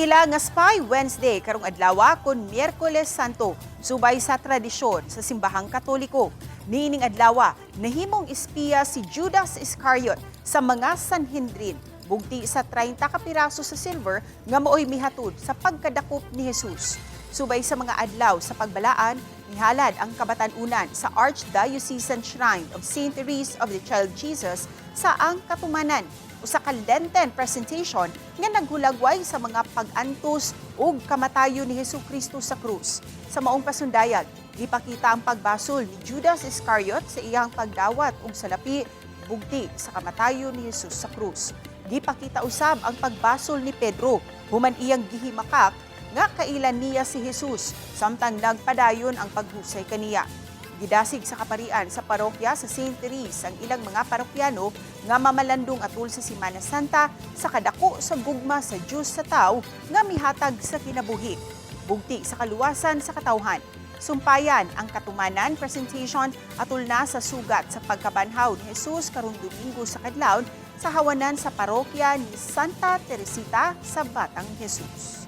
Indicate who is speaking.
Speaker 1: Kaila nga Spy Wednesday karong adlaw kon Miyerkules Santo subay sa tradisyon sa simbahang Katoliko. Niining adlaw nahimong espiya si Judas Iscariot sa mga Sanhedrin bugti sa 30 ka piraso sa silver nga maoy mihatod sa pagkadakop ni Jesus. Subay sa mga adlaw sa pagbalaan, nihalad ang kabatan-unan sa Archdiocesan Shrine of St. Therese of the Child Jesus sa ang Katumanan. Usa ka Lenten presentation nga naghulagway sa mga pag-antos ug kamatayon ni Hesukristo sa krus. Sa maong pasundayag, gipakita ang pagbasol ni Judas Iscariot sa iyang pagdawat og salapi bugti sa kamatayon ni Jesus sa krus. Gipakita usab ang pagbasol ni Pedro human iyang gihimakak nga kailan niya si Jesus samtang nagpadayon ang paghusay kaniya. Gidasig sa kaparian sa parokya sa St. Therese ang ilang mga parokyano nga mamalandong atul sa Semana Santa sa kadako sa gugma sa Diyos sa tao nga mihatag sa kinabuhi. Bugti sa kaluwasan sa katawhan. Sumpayan ang Katumanan presentation atul na sa sugat sa pagkabanhaw ni Jesus karong Domingo sa kadlawon sa hawanan sa parokya ni Santa Teresita sa Batang Jesus.